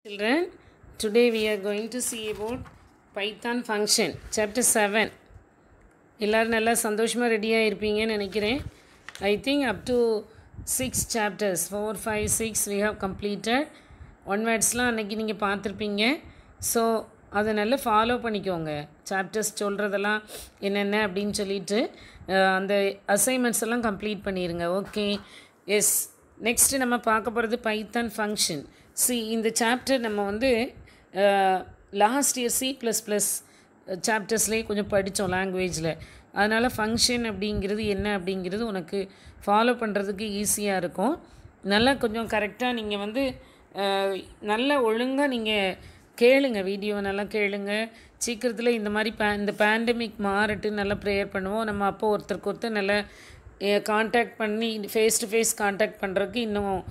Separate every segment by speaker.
Speaker 1: Children, today we are going to see about Python function, chapter 7. எல்லாரும் நல்லா சந்தோஷமாக ரெடியாக இருப்பீங்கன்னு நினைக்கிறேன். I think up to 6 chapters, 4, 5, 6 we have completed. ஒன்வேர்ட்ஸ்லாம் அன்றைக்கி நீங்கள் பார்த்துருப்பீங்க. ஸோ அதை நல்லா ஃபாலோ பண்ணிக்கோங்க. சாப்டர்ஸ் சொல்கிறதெல்லாம் என்னென்ன அப்படின்னு சொல்லிட்டு அந்த அசைன்மெண்ட்ஸ் எல்லாம் கம்ப்ளீட் பண்ணிடுங்க. Okay, S. நெக்ஸ்ட்டு நம்ம பார்க்க போகிறது பைத்தான் ஃபங்க்ஷன். இந்த சாப்டர் நம்ம வந்து லாஸ்ட் இயர் C++ சாப்டர்ஸ்லேயே கொஞ்சம் படித்தோம் லாங்குவேஜில். அதனால் ஃபங்க்ஷன் அப்படிங்கிறது என்ன அப்படிங்கிறது உனக்கு ஃபாலோ பண்ணுறதுக்கு ஈஸியாக இருக்கும். நல்லா கொஞ்சம் கரெக்டாக நீங்கள் வந்து நல்லா ஒழுங்காக நீங்கள் கேளுங்க, வீடியோவை நல்லா கேளுங்க. சீக்கிரத்தில் இந்த மாதிரி இந்த பேண்டமிக் மாறட்டு நல்லா ப்ரேயர் பண்ணுவோம். நம்ம அப்போ ஒருத்தருக்கு ஒருத்தர் நல்லா காண்டாக்ட் பண்ணி ஃபேஸ் டு ஃபேஸ் காண்டாக்ட் பண்ணுறதுக்கு இன்னும்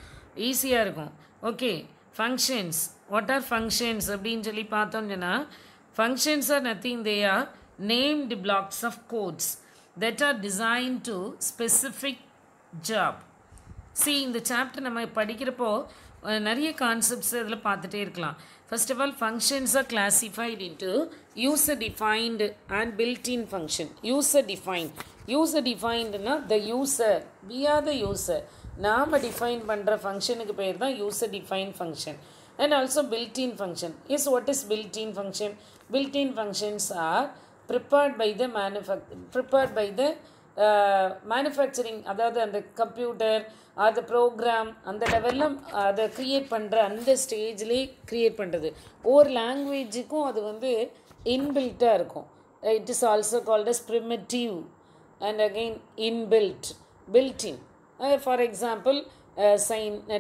Speaker 1: ஈஸியாக இருக்கும். Okay, functions. What are functions அப்படின்னு சொல்லி பார்த்தோம்னு சொன்னால், functions are nothing, they are named blocks of codes that are design to specific job. இந்த சாப்டர் நம்ம படிக்கிறப்போ நிறைய கான்செப்ட்ஸ் அதில் பார்த்துட்டே இருக்கலாம். First of all, functions are classified into user defined and built-in function. User டிஃபைன்டுனா the user, we are the user. நாம் define பண்ணுற ஃபங்க்ஷனுக்கு பேர் தான் user define function. And also built-in function. S, what is built-in function? Built-in functions are prepared by the manufacturing, அதாவது அந்த computer அது program அந்த லெவலில் அதை க்ரியேட் பண்ணுற அந்த ஸ்டேஜ்லேயே க்ரியேட் பண்ணுறது. ஒவ்வொரு லாங்குவேஜுக்கும் அது வந்து இன்பில்ட்டாக இருக்கும். It is also called as primitive and again built-in. For example,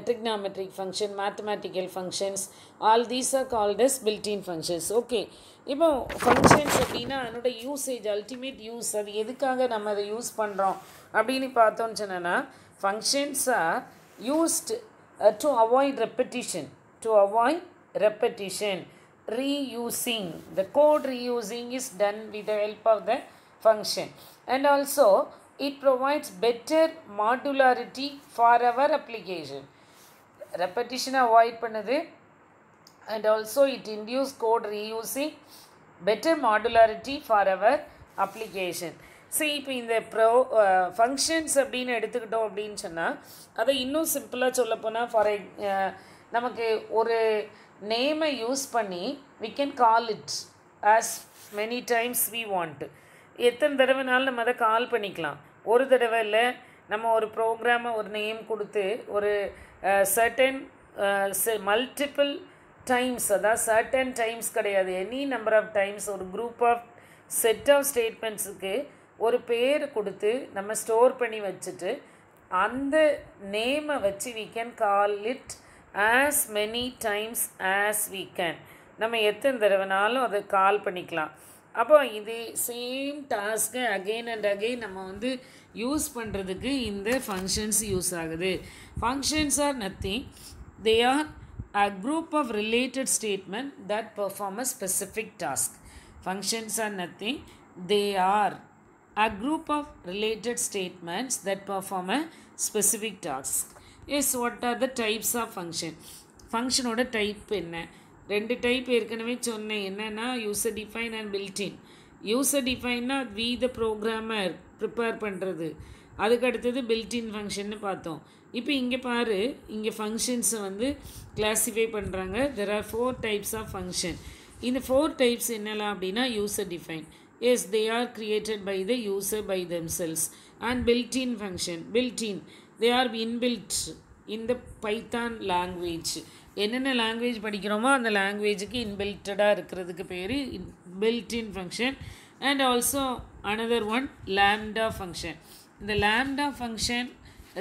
Speaker 1: trigonometric function, mathematical functions, all these are called as built-in functions. Okay, இப்போ ஃபங்க்ஷன்ஸ் அப்படின்னா அதனோட யூசேஜ், அல்டிமேட் யூஸ், அது எதுக்காக நம்ம அதை யூஸ் பண்ணுறோம் அப்படின்னு பார்த்தோன்னு சொன்னோன்னா, functions are used to avoid repetition. Reusing, the code reusing is done with the help of the function. And also it provides better modularity for our application. Repetition avoid பண்ணுது, and also it induce code reusing, better modularity for our application. இப்போ இந்த functions அப்படின்னு எடுத்துக்கிட்டோம் அப்படின்னு சொன்னால், அதை இன்னும் சிம்பிளாக சொல்ல போனால், நமக்கு ஒரு நேமை யூஸ் பண்ணி we can call it as many times we want. எத்தனை தடவைனாலும் நம்ம அதை கால் பண்ணிக்கலாம். ஒரு தடவை இல்லை, நம்ம ஒரு ப்ரோக்ராமை ஒரு நேம் கொடுத்து ஒரு சர்டன் மல்டிபிள் டைம்ஸ், அதாவது சர்டன் டைம்ஸ் கிடையாது, எனி நம்பர் ஆஃப் டைம்ஸ், ஒரு குரூப் ஆஃப் செட் ஆஃப் ஸ்டேட்மெண்ட்ஸுக்கு ஒரு பேர் கொடுத்து நம்ம ஸ்டோர் பண்ணி வச்சுட்டு அந்த நேமை வச்சு we can call it as many times as we can. நம்ம எத்தனை தடவைனாலும் அதை கால் பண்ணிக்கலாம். அப்போ இது சேம் டாஸ்க்கை அகெயின் அண்ட் அகெயின் நம்ம வந்து யூஸ் பண்ணுறதுக்கு இந்த ஃபங்க்ஷன்ஸ் யூஸ் ஆகுது. Functions are nothing, they R a group of related statement that perform a specific task. Functions are nothing, they are a group of related statements that perform a specific task. Yes, what are the types of function? Function ஓட type என்ன? ரெண்டு type ஏற்கனவே சொன்னேன். என்னென்னா user define and built-in. User டிஃபைன்னா we the programmer prepare பண்ணுறது. அதுக்கு அடுத்தது பில்ட்-இன் ஃபங்க்ஷன்னு பார்த்தோம். இப்போ இங்கே பாரு, இங்கே ஃபங்க்ஷன்ஸை வந்து கிளாஸிஃபை பண்ணுறாங்க. There are 4 types of function. இந்த 4 types என்னெல்லாம் அப்படின்னா, user define, yes, they are created by the user by themselves. And built-in function, built in, they are inbuilt in the Python language. என்னென்ன லாங்குவேஜ் படிக்கிறோமோ அந்த லாங்குவேஜுக்கு இன்பில்ட்டடாக இருக்கிறதுக்கு பேர் built in function. And also another one lambda function. இந்த lambda function,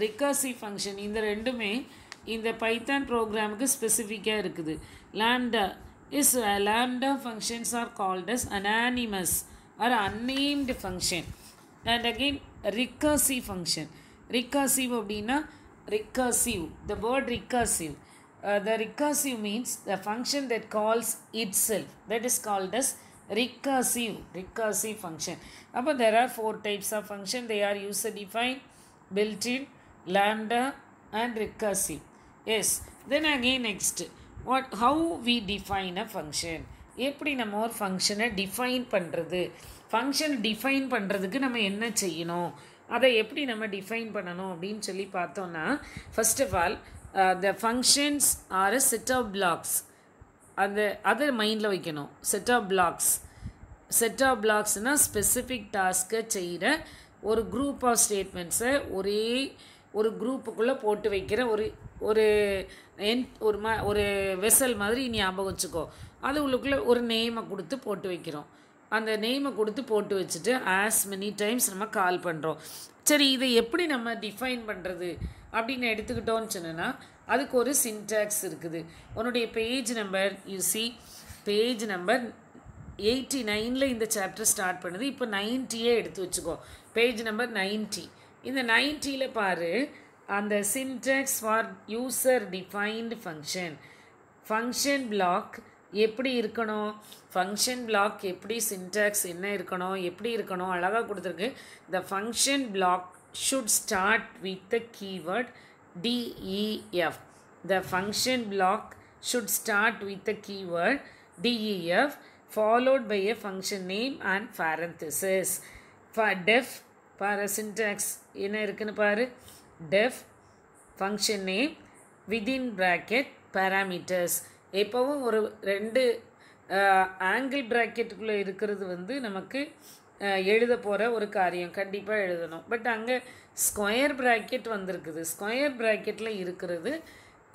Speaker 1: recursive function, இந்த ரெண்டுமே இந்த பைத்தான் ப்ரோக்ராமுக்கு ஸ்பெசிஃபிக்காக இருக்குது. Lambda functions are called as anonymous or unnamed function. And again recursive function. Recursive அப்படின்னா recursive, the word recursive, the recursive means the function that calls itself, that is called as recursive function. Appo there are 4 types of function. They are user defined, built-in, lambda and recursive. Yes, then again next how we define a function. எப்படி நம்ம ஒரு ஃபங்க்ஷனை define பண்ணுறது, function define பண்ணுறதுக்கு நம்ம என்ன செய்யணும், அதை எப்படி நம்ம டிஃபைன் பண்ணணும் அப்படின்னு சொல்லி பார்த்தோன்னா, first of all the functions are a set of blocks. அதை மைண்டில் வைக்கணும். செட் ஆஃப் பிளாக்ஸ்னால் ஸ்பெசிஃபிக் டாஸ்க்கை செய்கிற ஒரு குரூப் ஆஃப் ஸ்டேட்மெண்ட்ஸை ஒரே ஒரு குரூப்புக்குள்ளே போட்டு வைக்கிற ஒரு வெசல் மாதிரி ஞாபகம் வச்சுக்கோ. அது உள்ளுக்குள்ளே ஒரு நேமை கொடுத்து போட்டு வைக்கிறோம். அந்த நேமை கொடுத்து போட்டு வச்சுட்டு ஆஸ் மெனி டைம்ஸ் நம்ம கால் பண்ணுறோம். சரி, இதை எப்படி நம்ம டிஃபைன் பண்ணுறது அப்படின்னு எடுத்துக்கிட்டோன்னு சொன்னோன்னா, அதுக்கு ஒரு சின்டாக்ஸ் இருக்குது. உன்னுடைய பேஜ் நம்பர் பேஜ் நம்பர் 89 இந்த சாப்டர் ஸ்டார்ட் பண்ணுது. இப்போ 90 எடுத்து வச்சுக்கோ. Page number 90. இந்த 90 பாரு, அந்த syntax for user defined function black எப்படி இருக்கணும், ஃபங்க்ஷன் பிளாக் எப்படி, சின்டாக்ஸ் என்ன இருக்கணும், எப்படி இருக்கணும், அழகாக கொடுத்துருக்கு. The function black should start with the keyword DEF. The function black should start with the keyword DEF followed by a function name and parenthesis. For def, பாரு சின்டாக்ஸ் என்ன இருக்குன்னு பாரு. def function name within bracket parameters. எப்போவும் ஒரு 2 angle ப்ராக்கெட்டுக்குள்ளே இருக்கிறது வந்து நமக்கு எழுத போகிற ஒரு காரியம், கண்டிப்பாக எழுதணும். பட் அங்கே ஸ்கொயர் ப்ராக்கெட் வந்திருக்குது. ஸ்கொயர் ப்ராக்கெட்டில் இருக்கிறது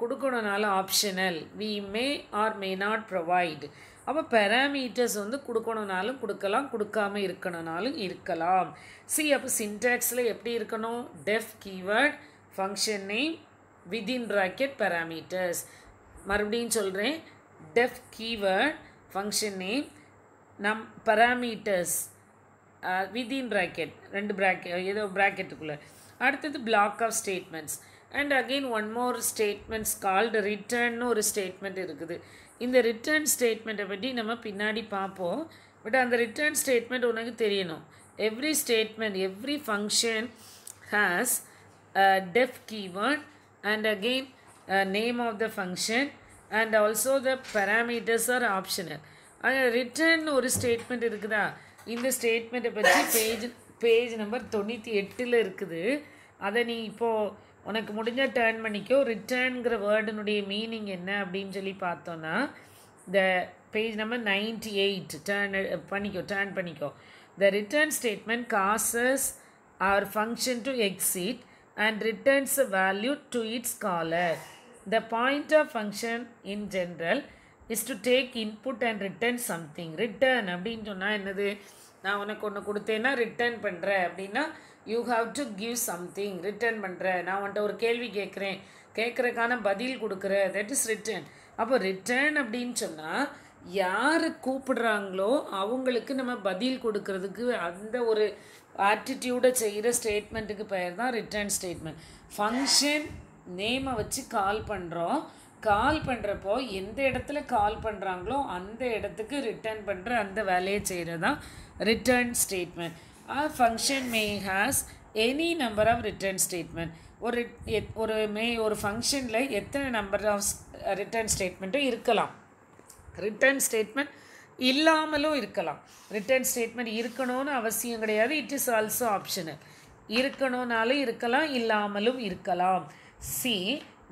Speaker 1: கொடுக்கணுனாலும் optional, we may or may not provide. அப்போ பேராமீட்டர்ஸ் வந்து கொடுக்கணுனாலும் கொடுக்கலாம், கொடுக்காமல் இருக்கணுனாலும் இருக்கலாம். அப்போ சின்டாக்ஸில் எப்படி இருக்கணும், def keyword function name within bracket parameters. மறுபடியும் சொல்கிறேன், def keyword function name parameters within bracket, 2 bracket ஏதோ ப்ராக்கெட்டுக்குள்ளே. அடுத்தது block of statements. And again one more statements called ரிட்டர்ன்னு ஒரு ஸ்டேட்மெண்ட் இருக்குது. இந்த ரிட்டர்ன் ஸ்டேட்மெண்ட்டை பற்றி நம்ம பின்னாடி பார்ப்போம். பட் அந்த ரிட்டர்ன் ஸ்டேட்மெண்ட் உனக்கு தெரியணும். Every statement, every function has def keyword and again name of the function and also the parameters are optional. Return ஒரு ஸ்டேட்மெண்ட் இருக்குதா, இந்த ஸ்டேட்மெண்ட்டை பற்றி பேஜ் நம்பர் 98 இருக்குது. அதை நீ இப்போது உனக்கு முடிஞ்சால் டேர்ன் பண்ணிக்கோ. ரிட்டர்னுங்கிற வேர்டுனுடைய மீனிங் என்ன அப்படின்னு சொல்லி பார்த்தோன்னா, த பேஜ் நம்பர் 98 டேர்ன் பண்ணிக்கோ. த return statement causes our function to exit and returns a value to its caller. The point of function in general is to take input and return something. Return அப்படின்னு சொன்னால் என்னது, நான் உனக்கு ஒன்று கொடுத்தேன்னா return பண்ணுறேன் அப்படின்னா you have to give something. Return பண்ணுறேன், நான் உன்ட்ட ஒரு கேள்வி கேட்குறேன், கேட்குறக்கான பதில் கொடுக்குற, தட் இஸ் ரிட்டர்ன். அப்போ ரிட்டர்ன் அப்படின்னு சொன்னால் யார் கூப்பிடுறாங்களோ அவங்களுக்கு நம்ம பதில் கொடுக்கறதுக்கு அந்த ஒரு ஆட்டிடியூடை செய்கிற ஸ்டேட்மெண்ட்டுக்கு பெயர் தான் ரிட்டர்ன் ஸ்டேட்மெண்ட். ஃபங்க்ஷன் நேமை வச்சு கால் பண்ணுறோம். கால் பண்ணுறப்போ எந்த இடத்துல கால் பண்ணுறாங்களோ அந்த இடத்துக்கு ரிட்டர்ன் பண்ணுற அந்த வேலையை செய்கிறது தான் return statement. Function may has any number of return statement. ஒரு ஃபங்க்ஷனில் எத்தனை நம்பர் ஆஃப் ரிட்டர்ன் ஸ்டேட்மெண்ட்டும் இருக்கலாம். ரிட்டர்ன் ஸ்டேட்மெண்ட் இல்லாமலும் இருக்கலாம். ரிட்டர்ன் ஸ்டேட்மெண்ட் இருக்கணும்னு அவசியம் கிடையாது. It is also optional. இருக்கணும்னாலும் இருக்கலாம், இல்லாமலும் இருக்கலாம்.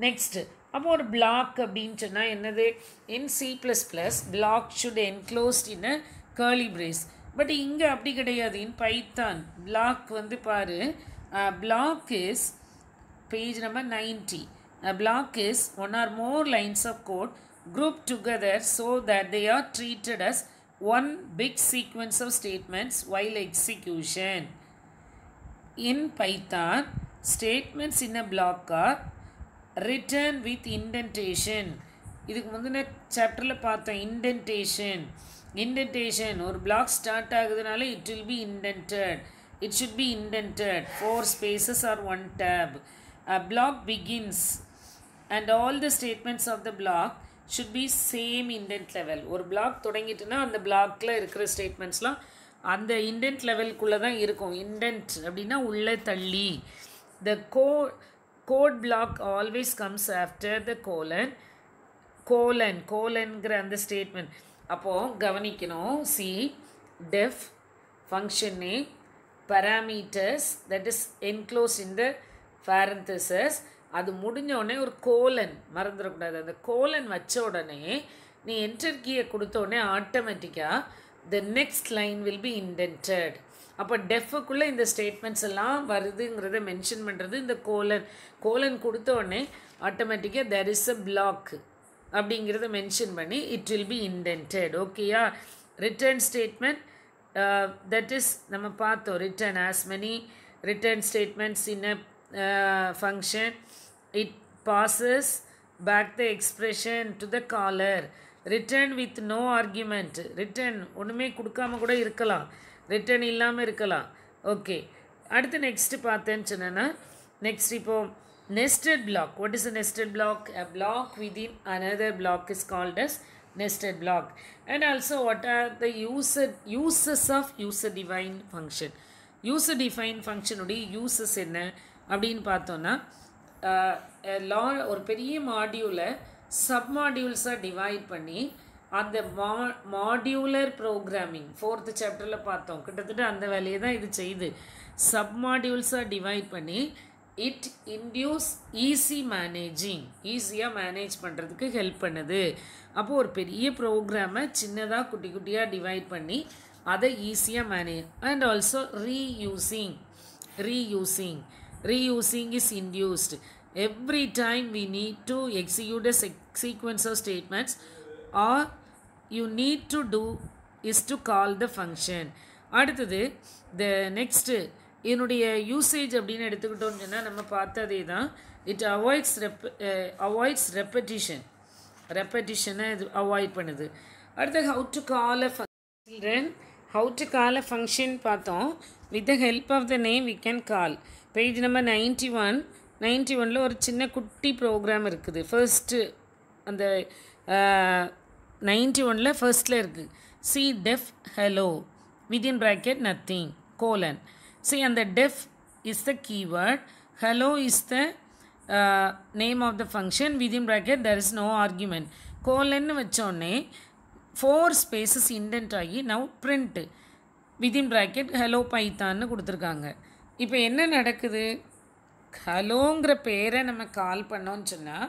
Speaker 1: நெக்ஸ்ட்டு அப்போ ஒரு பிளாக் அப்படின்னு சொன்னால் என்னது, in C++ block should enclosed in a curly brace. But இங்கே அப்படி கிடையாது. இன் பைத்தான் பிளாக் வந்து பாரு, block is page number 90. Block is one or more lines of code grouped together so that they are treated as one big sequence of statements while execution. In Python, statements in a block are written with indentation. இதுக்கு முந்தின சாப்டரில் பார்த்தோம் indentation. ஒரு block start ஆகுதுனால it will be indented. It should be indented. 4 spaces or 1 tab. A block begins and all the statements of the block should be same indent level. ஒரு black தொடங்கிட்டுனா அந்த பிளாக்ல இருக்கிற ஸ்டேட்மெண்ட்ஸ்லாம் அந்த இண்டென்ட் லெவலுக்குள்ளே தான் இருக்கும். Indent அப்படின்னா உள்ளே தள்ளி. The code block always comes after the colon. கோலன்கிற அந்த ஸ்டேட்மெண்ட். அப்போது கவனிக்கணும். C def function name parameters that is enclosed in the parenthesis. அது முடிஞ்ச உடனே ஒரு கோலன் மறந்துடக்கூடாது. அந்த கோலன் வச்ச உடனே நீ என்டர் கீயை கொடுத்த உடனே ஆட்டோமேட்டிக்காக the next line will be indented. அப்போ டெஃபுக்குள்ளே இந்த ஸ்டேட்மெண்ட்ஸ் எல்லாம் வருதுங்கிறத மென்ஷன் பண்ணுறது இந்த கோலன் கொடுத்த உடனே ஆட்டோமேட்டிக்காக there is a block அப்படிங்கிறத மென்ஷன் பண்ணி it will be indented. ஓகேயா? ரிட்டர்ன் ஸ்டேட்மெண்ட் that is நம்ம பார்த்தோம். Return as many return statements in a function, it passes back the expression to the caller. Return with no argument. Return ஒன்றுமே கொடுக்காம கூட இருக்கலாம், return இல்லாமல் இருக்கலாம். ஓகே, அடுத்து நெக்ஸ்ட்டு பார்த்தேன்னு சொன்னேன்னா நெக்ஸ்ட் இப்போது nested block. What is a nested block? A block within another block is called as nested block. And also what are the uses of user defined function? User defined function உடைய uses என்ன அப்படின்னு பார்த்தோன்னா ஒரு பெரிய மாடியூலை sub மாடியூல்ஸாக divide பண்ணி அந்த modular programming 4th சாப்டரில் பார்த்தோம். கிட்டத்தட்ட அந்த வேலையை தான் இது செய்யுது. சப் மாடியூல்ஸாக டிவைட் பண்ணி இட் இன்டியூஸ் ஈஸி மேனேஜிங், ஈஸியாக மேனேஜ் பண்ணுறதுக்கு ஹெல்ப் பண்ணுது. அப்போது ஒரு பெரிய ப்ரோக்ராமை சின்னதாக குட்டி குட்டியாக டிவைட் பண்ணி அதை ஈஸியாக manage. And also reusing is induced. Every time we need to execute a sequence of statements, or you need to do is to call the function. அடுத்தது the next என்னுடைய யூசேஜ் அப்படின்னு எடுத்துக்கிட்டோம்னு சொன்னால் நம்ம பார்த்ததே தான். இட் அவாய்ட்ஸ் ரெப்படிஷனை இது avoid பண்ணுது. அடுத்து how to call a function பார்த்தோம். With the help of the name we can call. Page number 91 ஒரு சின்ன குட்டி ப்ரோக்ராம் இருக்குது. ஃபர்ஸ்ட்டு அந்த 91 ஃபர்ஸ்ட்டில் இருக்குது. See def hello within bracket nothing colon. See, and the def is the keyword, hello is the name of the function, within bracket there is no argument. colon வச்சோன்னே 4 spaces indent ஆகி now print within bracket hello python கொடுத்துருக்காங்க. இப்போ என்ன நடக்குது? ஹலோங்கிற பேரை நம்ம கால் பண்ணோன்னு சொன்னால்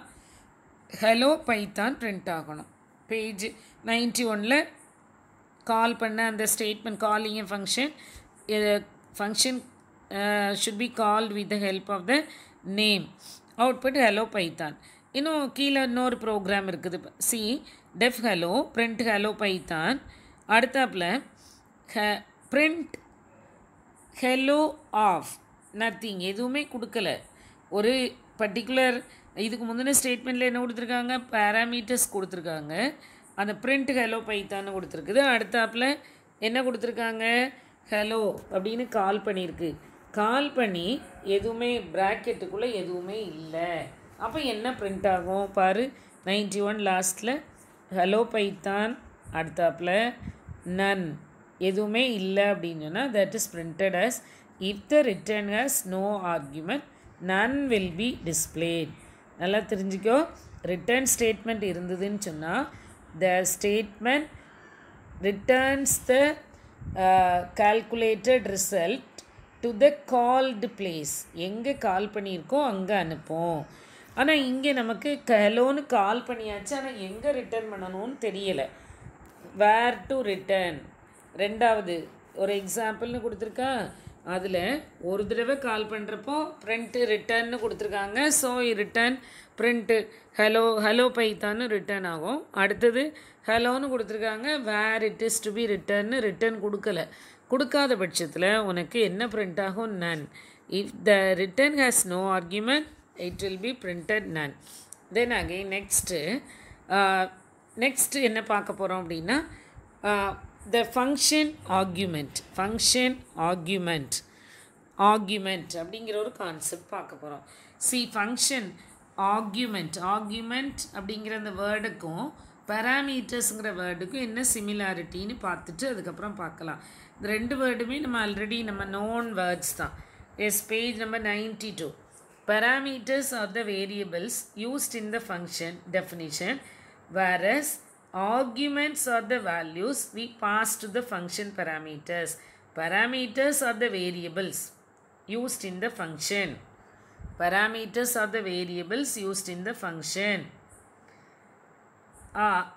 Speaker 1: hello Python print ஆகணும். பேஜ் 91 கால் பண்ண அந்த statement calling a function should be called with the help of the name. Output hello python. இன்னும் கீழே இன்னொரு ப்ரோக்ராம் இருக்குது. C def hello print hello python. அடுத்தாப்பில் print hello of nothing, எதுவுமே கொடுக்கல. ஒரு பர்டிகுலர் இதுக்கு முந்தின ஸ்டேட்மெண்ட்டில் என்ன கொடுத்துருக்காங்க? பேராமீட்டர்ஸ் கொடுத்துருக்காங்க. அந்த print hello python கொடுத்துருக்குது. அடுத்தாப்பில் என்ன கொடுத்துருக்காங்க? ஹலோ அப்படின்னு கால் பண்ணியிருக்கு. கால் பண்ணி எதுவுமே ப்ராக்கெட்டுக்குள்ளே எதுவுமே இல்லை. அப்போ என்ன பிரிண்ட் ஆகும் பாரு. 91 லாஸ்ட்டில் ஹலோ பைத்தான், அடுத்தாப்பில் நன், எதுவுமே இல்லை அப்படின்னு சொன்னால் that is printed as if the return has no argument none will be displayed. நல்லா தெரிஞ்சுக்கோ. ரிட்டர்ன் ஸ்டேட்மெண்ட் இருந்ததுன்னு சொன்னால் the statement returns the calculated result to the called place. எங்கே கால் பண்ணியிருக்கோ அங்கே அனுப்போம். ஆனால் இங்கே நமக்கு ஹலோன்னு கால் பண்ணியாச்சு, ஆனால் எங்கே ரிட்டர்ன் பண்ணணும்னு தெரியலை. வேர் டு ரிட்டர்ன் ரெண்டாவது ஒரு எக்ஸாம்பிள்னு கொடுத்துருக்கா. அதில் ஒரு தடவை கால் பண்ணுறப்போ பிரிண்ட்டு ரிட்டர்ன்னு கொடுத்துருக்காங்க. ஸோ ரிட்டர்ன் பிரிண்ட்டு ஹலோ பைத்தான்னு ரிட்டர்ன் ஆகும். அடுத்தது ஹலோன்னு கொடுத்துருக்காங்க. Where it is to be ரிட்டர்ன்னு ரிட்டர்ன் கொடுக்காத பட்சத்தில் உனக்கு என்ன பிரிண்ட் ஆகும்? None. If the return has no argument it will be printed none. Then again next என்ன பார்க்க போகிறோம் அப்படின்னா the function argument அப்படிங்கிற ஒரு கான்செப்ட் பார்க்க போகிறோம். சி ஃபங்க்ஷன் ஆர்குமெண்ட் அப்படிங்கிற அந்த வேர்டுக்கும் பேராமீட்டர்ஸுங்கிற வேர்டுக்கும் என்ன சிமிலாரிட்டின்னு பார்த்துட்டு அதுக்கப்புறம் பார்க்கலாம். இந்த ரெண்டு வேர்டுமே நம்ம ஆல்ரெடி நோன் வேர்ட்ஸ் தான். Yes, page number 92. Parameters are the variables used in the function definition whereas arguments are the values we pass to the function parameters. Parameters are the variables used in the function. Parameters are the variables used in the function.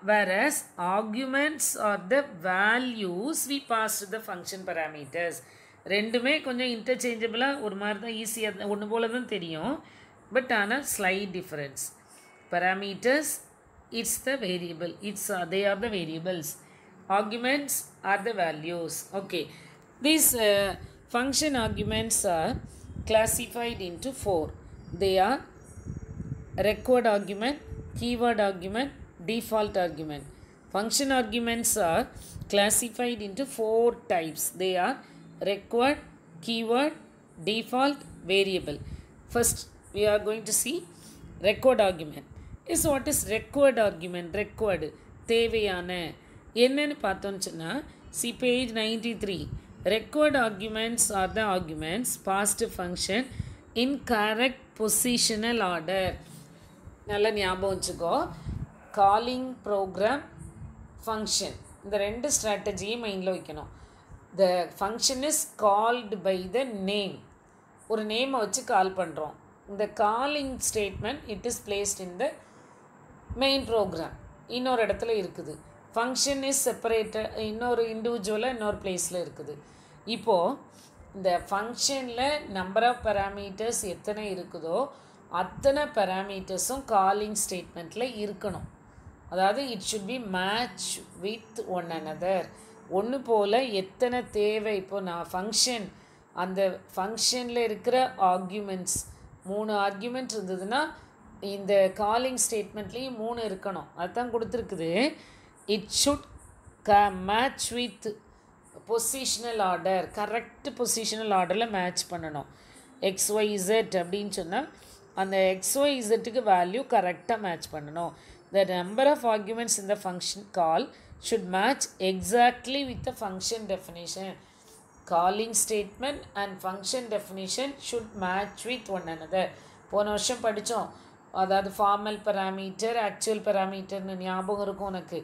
Speaker 1: Whereas arguments are the values we pass to the function parameters. ரெண்டுமே கொஞ்சம் இன்டர்சேஞ்சபிளாக ஒரு மாதிரி தான் ஈஸியாக ஒன்று போல தான் தெரியும், பட் ஆனால் slide difference. Parameters, it's the variable, they are the variables. Arguments are the values. Okay, these function arguments are classified into 4. They are record argument, keyword argument, default argument. Function arguments are classified into 4 types. They are record, keyword, default, variable. First we are going to see record argument. Is what is record argument? Record தேவையான என்னன்னு பார்த்தோம்னு சொன்னா, see page 93. Record arguments are the arguments passed to function in correct positional order. நல்லா ஞாபகம் வச்சுக்கோ. Calling program function, இந்த ரெண்டு ஸ்ட்ராட்டஜியை மைண்டில் வைக்கணும். The function is called by the name. ஒரு நேமை வச்சு கால் பண்ணுறோம். இந்த calling statement it is placed in the main program. இன்னொரு இடத்துல இருக்குது. ஃபங்க்ஷன் இஸ் செப்பரேட்டட், இன்னொரு இண்டிவிஜுவலாக இன்னொரு பிளேஸில் இருக்குது. இப்போது இந்த ஃபங்க்ஷனில் நம்பர் ஆஃப் பேராமீட்டர்ஸ் எத்தனை இருக்குதோ அத்தனை பேராமீட்டர்ஸும் காலிங் ஸ்டேட்மெண்ட்டில் இருக்கணும். அதாவது it should be match with one another. ஒன்று போல் எத்தனை தேவை. இப்போது நான் ஃபங்க்ஷன், அந்த ஃபங்க்ஷனில் இருக்கிற ஆர்கியூமெண்ட்ஸ் 3 ஆர்கியூமெண்ட் இருந்ததுன்னா இந்த காலிங் ஸ்டேட்மெண்ட்லேயும் 3 இருக்கணும். அதுதான் கொடுத்துருக்குது. It should match with positional order, correct positional ஆர்டரில் மேட்ச் பண்ணணும். XYZ அப்படின்னு சொன்னால் அந்த XYZக்கு வேல்யூ கரெக்டாக மேட்ச் பண்ணணும். The number of arguments in the function call should match exactly with the function definition. Calling statement and function definition should match with one another. போன வருஷம் படித்தோம். அதாவது ஃபார்மல் பேராமீட்டர், ஆக்சுவல் பேராமீட்டர்னு ஞாபகம் இருக்கும் உனக்கு.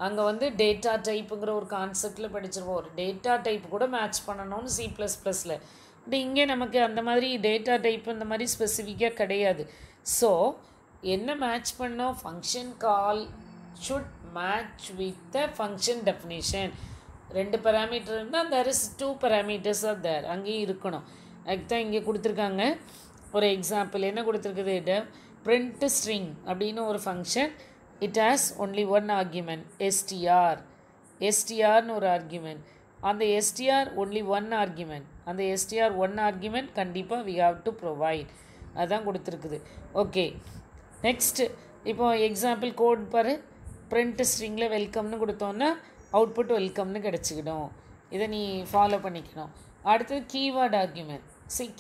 Speaker 1: அங்கே வந்து டேட்டா டைப்புங்கிற ஒரு கான்செப்டில் படிச்சிருவோம். ஒரு டேட்டா டைப் கூட மேட்ச் பண்ணணும்னு C++ல். பட் இங்கே நமக்கு அந்த மாதிரி டேட்டா டைப் இந்த மாதிரி ஸ்பெசிஃபிக்காக கிடையாது. ஸோ என்ன மேட்ச் பண்ணோம்? Function call should match with the function definition. 2 parameter இருந்தால் there is 2 parameters are there, அங்கேயும் இருக்கணும். அதுக்கு தான் இங்கே கொடுத்துருக்காங்க. ஒரு எக்ஸாம்பிள் என்ன கொடுத்துருக்குது? print string அப்படின்னு ஒரு function. It has only one argument str. strன்னு ஒரு ஆர்கியூமெண்ட். அந்த str ஒன்லி ஒன் ஆர்கியூமெண்ட். அந்த str ஒன் ஆர்கியூமெண்ட் கண்டிப்பாக we have to provide. அதுதான் கொடுத்துருக்குது. ஓகே, நெக்ஸ்ட்டு இப்போ எக்ஸாம்பிள் கோட் பாரு. print stringல வெல்கம்னு கொடுத்தோன்னா அவுட்புட் வெல்கம்னு கிடச்சிக்கிடும். இதை நீ ஃபாலோ பண்ணிக்கணும். அடுத்தது கீவேர்ட் ஆர்கியூமெண்ட்.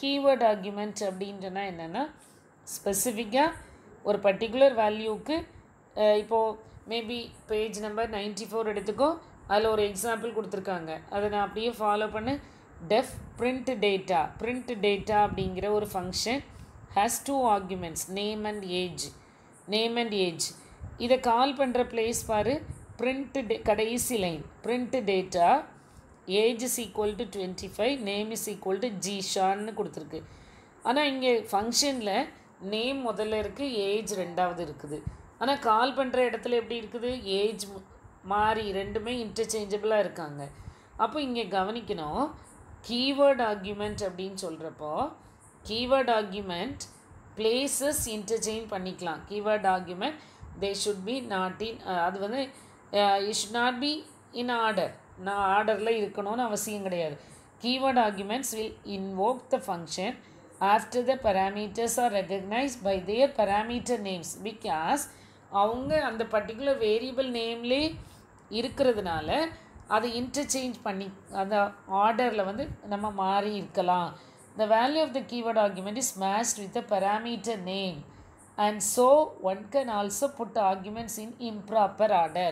Speaker 1: கீவேர்ட் ஆர்கியூமெண்ட் அப்படின்றனா என்னென்னா, ஸ்பெசிஃபிக்காக ஒரு பர்டிகுலர் வேல்யூக்கு இப்போது மேபி பேஜ் நம்பர் 94 எடுத்துக்கோ. அதில் ஒரு எக்ஸாம்பிள் கொடுத்துருக்காங்க. அதை நான் அப்படியே ஃபாலோ பண்ண. Def print data. print data அப்படிங்கிற ஒரு function has 2 arguments, name and age. Name and age இதை கால் பண்ணுற பிளேஸ் பாரு. print கடைசி line print data age is equal to 25, name is equal to ஜீஷான்னு கொடுத்துருக்கு. ஆனால் இங்கே ஃபங்க்ஷனில் நேம் முதல்ல இருக்குது, ஏஜ் ரெண்டாவது இருக்குது. ஆனால் கால் பண்ணுற இடத்துல எப்படி இருக்குது? ஏஜ் மாறி ரெண்டுமே இன்டர்சேஞ்சபிளாக இருக்காங்க. அப்போ இங்கே கவனிக்கணும். கீவேர்ட் ஆர்கியூமெண்ட் அப்படின்னு சொல்கிறப்போ கீவேர்ட் ஆர்கியூமெண்ட் பிளேசஸ் இன்டர்சேஞ்ச் பண்ணிக்கலாம். Keyword argument they should be not in அது வந்து it should not be in order. நான் ஆர்டரில் இருக்கணும்னு அவசியம் கிடையாது. Keyword arguments will invoke the function after the parameters are recognized by their parameter names, because அவங்க அந்த பர்டிகுலர் வேரியபிள் நேம்லே இருக்கிறதுனால அதை இன்டர்சேஞ்ச் பண்ணி அந்த ஆர்டரில் வந்து நம்ம மாறி இருக்கலாம். The value of the keyword argument is matched with the parameter name, and so one can also put arguments in improper order.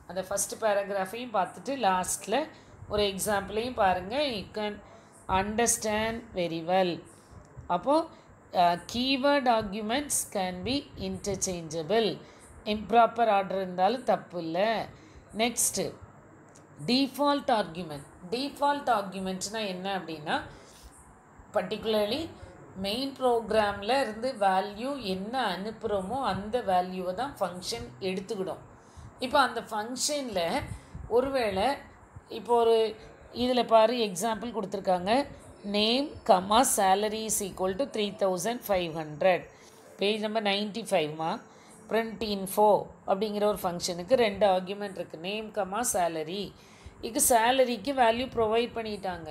Speaker 1: அந்த ஃபஸ்ட் பேராகிராஃபையும் பார்த்துட்டு லாஸ்ட்டில் ஒரு எக்ஸாம்பிளையும் பாருங்கள். You can understand very well. அப்போது keyword arguments can be interchangeable. Improper order இருந்தாலும் தப்பு இல்லை. Next default argument. டிஃபால்ட் ஆர்குமெண்ட்ஸ்னால் என்ன அப்படின்னா, பர்டிகுலர்லி மெயின் ப்ரோக்ராமில் இருந்து வேல்யூ என்ன அனுப்புகிறோமோ அந்த வேல்யூவை தான் ஃபங்க்ஷன் எடுத்துக்கிடும். இப்போ அந்த ஃபங்க்ஷனில் ஒருவேளை இப்போ ஒரு இதில் பாரு எக்ஸாம்பிள் கொடுத்துருக்காங்க, name comma salary is equal to 3500. Page number 95மா. print info அப்படிங்கிற ஒரு ஃபங்க்ஷனுக்கு 2 ஆர்குமெண்ட் இருக்குது, நேம் கமா சேலரி. இதுக்கு சேலரிக்கு வேல்யூ ப்ரொவைட் பண்ணிட்டாங்க,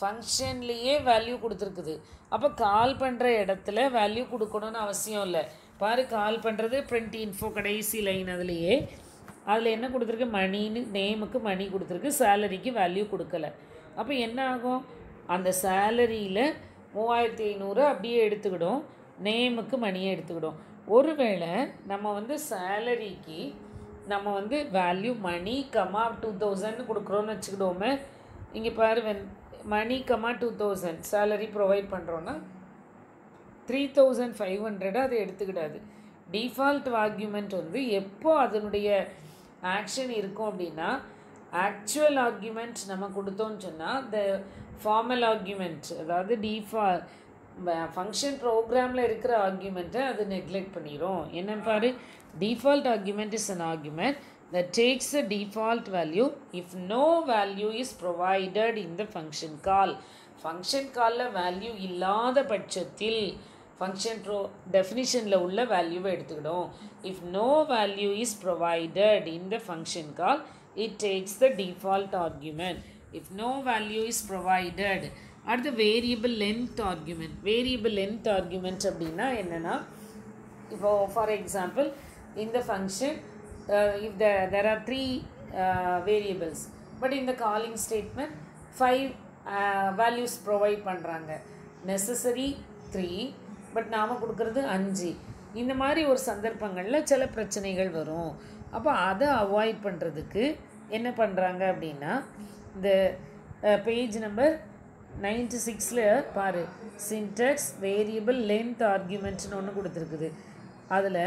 Speaker 1: ஃபங்க்ஷன்லேயே வேல்யூ கொடுத்துருக்குது. அப்போ கால் பண்ணுற இடத்துல வேல்யூ கொடுக்கணுன்னு அவசியம் இல்லை. பாரு, கால் பண்ணுறது print info கடைசி லைன், அதுலேயே அதில் என்ன கொடுத்துருக்கு, மணின்னு, நேமுக்கு மணி கொடுத்துருக்கு, சேலரிக்கு வேல்யூ கொடுக்கல. அப்போ என்ன ஆகும், அந்த சேலரியில் 3500 அப்படியே எடுத்துக்கிடும், நேமுக்கு மணியை எடுத்துக்கிடும். ஒருவேளை நம்ம சேலரிக்கு நம்ம வேல்யூ மணி கமா 2000 கொடுக்குறோன்னு வச்சுக்கிடுவோமே. இங்கே பாரு, மணி கமா 2000 சேலரி ப்ரொவைட் பண்ணுறோன்னா 3500 அதை எடுத்துக்கிடாது. டிஃபால்ட் ஆர்குமெண்ட் எப்போ அதனுடைய ஆக்ஷன் இருக்கும் அப்படின்னா, ஆக்சுவல் ஆர்குமெண்ட் நம்ம கொடுத்தோன்னு சொன்னால் இந்த ஃபார்மல் ஆர்குமெண்ட், அதாவது ஃபங்க்ஷன் ப்ரோக்ராமில் இருக்கிற ஆர்குமெண்ட்டை அது நெக்லெக்ட் பண்ணிடும். என்னன்னு பாரு, default argument is an argument that takes the default value if no value is provided in the function call. function callல வேல்யூ இல்லாத பட்சத்தில் ஃபங்க்ஷன் டெஃபினிஷனில் உள்ள வேல்யூவை எடுத்துக்கிடும். if no value is provided in the function call, it takes the default argument. if no value is provided, அடுத்து variable length argument. Variable length argument அப்படின்னா என்னென்னா, இப்போ ஃபார் எக்ஸாம்பிள் இந்த function if there are 3 variables, but in the calling statement 5 values provide பண்ணுறாங்க. necessary 3, but நாம் கொடுக்குறது 5. இந்த மாதிரி ஒரு சந்தர்ப்பங்களில் சில பிரச்சனைகள் வரும். அப்போ அதை அவாய்ட் பண்ணுறதுக்கு என்ன பண்ணுறாங்க அப்படின்னா, இந்த பேஜ் நம்பர் 96ல் பாரு, சின்டெக்ஸ் வேரியபிள் லென்த் ஆர்குமெண்ட்னு ஒன்று கொடுத்துருக்குது. அதில்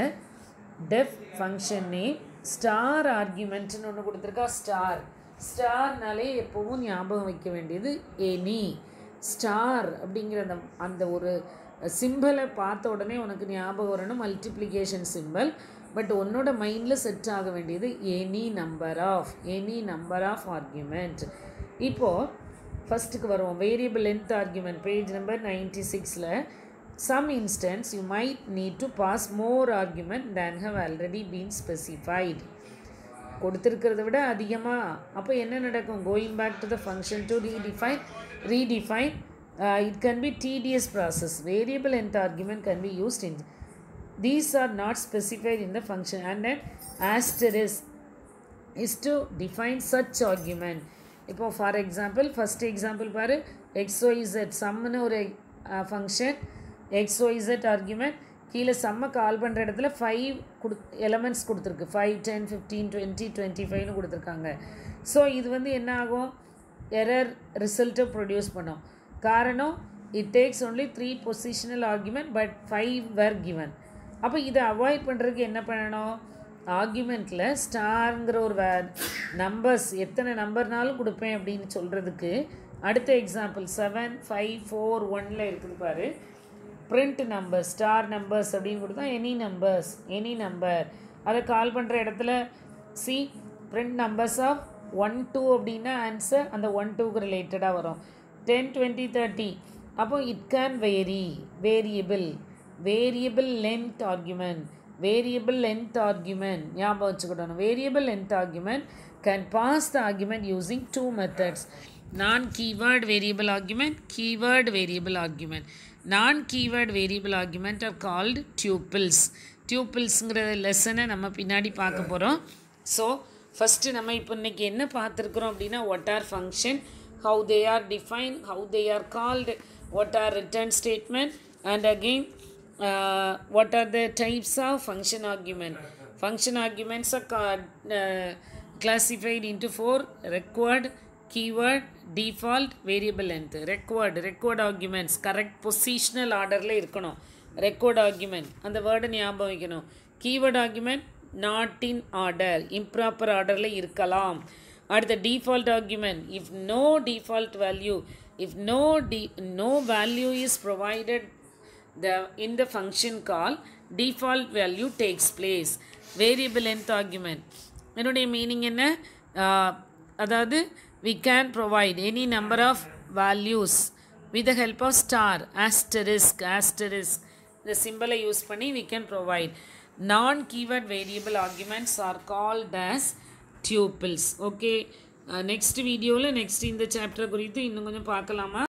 Speaker 1: டெஃப் ஃபங்க்ஷன் நேம் ஸ்டார் ஆர்குமெண்ட்னு ஒன்று கொடுத்துருக்கா. ஸ்டார்னாலே எப்போவும் ஞாபகம் வைக்க வேண்டியது எனி. ஸ்டார் அப்படிங்கிற அந்த ஒரு சிம்பிளை பார்த்த உடனே உனக்கு ஞாபகம் வரணும் மல்டிப்ளிகேஷன் சிம்பிள். பட் உன்னோட மைண்டில் செட் ஆக வேண்டியது எனி நம்பர் ஆஃப் ஆர்குமெண்ட். இப்போது ஃபஸ்ட்டுக்கு வருவோம், variable length argument page number 96ல். some instance you might need to pass more argument than have already been specified. கொடுத்திருக்கிறத விட அதிகமாக, அப்போ என்ன நடக்கும், going back to the function to redefine it can be tedious process. variable length argument can be used in these are not specified in the function, and an asterisk is to define such argument. இப்போ for example first example பாரு, xyz சம்னு ஒரு function, xyz argument, கீழே சம்மை கால் பண்ணுற இடத்துல 5 elements கொடுத்துருக்கு, 5 10 15 20 25ன்னு கொடுத்துருக்காங்க. So இது என்ன ஆகும், எரர் ரிசல்ட்டை ப்ரொடியூஸ் பண்ணும். காரணம், it takes only 3 positional argument but 5 were given. அப்போ இதை அவாய்ட் பண்ணுறதுக்கு என்ன பண்ணணும், ஆர்குமெண்ட்டில் ஸ்டாருங்கிற ஒரு நம்பர்ஸ் எத்தனை நம்பர்னாலும் கொடுப்பேன் அப்படின்னு சொல்கிறதுக்கு அடுத்த எக்ஸாம்பிள் 7 5 4 1ல் இருக்குது பாரு, print numbers ஸ்டார் நம்பர்ஸ் அப்படின்னு கொடுத்தா எனி நம்பர் அதை கால் பண்ணுற இடத்துல சி print numbers of 1 2 அப்படின்னா ஆன்சர் அந்த 1 2க்கு ரிலேட்டடாக வரும். 10 20 30 அப்போ it can variable length argument ஞாபகம் வச்சுக்கிட்டணும். Variable length argument can pass the argument using 2 methods. non-keyword variable argument, keyword variable argument. non-keyword variable argument are called tuples. tuples-ங்கிற லெசனை நம்ம பின்னாடி பார்க்க போகிறோம். ஸோ ஃபஸ்ட்டு நம்ம இப்போ இன்றைக்கி என்ன பார்த்துருக்குறோம் அப்படின்னா, what are function, how they are defined, how they are called, what are return statement, and again what are the types of function argument. function arguments are classified into 4: required, keyword, default, variable length. required arguments correct positional ஆர்டரில் இருக்கணும். required argument அந்த வேர்டை ஞாபகம் வைக்கணும். keyword argument not in order, improper orderல இருக்கலாம். அடுத்த default argument, if no default value, if no value is provided in the function call, default value takes place. Variable length argument, என்னுடைய meaning என்ன? அதாவது we can provide any number of values with the help of star, asterisk, the symbol use பண்ணி we can provide. Non keyword variable arguments are called as tuples. Okay, next video la next இந்த chapter குறித்து இன்னும் கொஞ்சம் பார்க்கலாமா?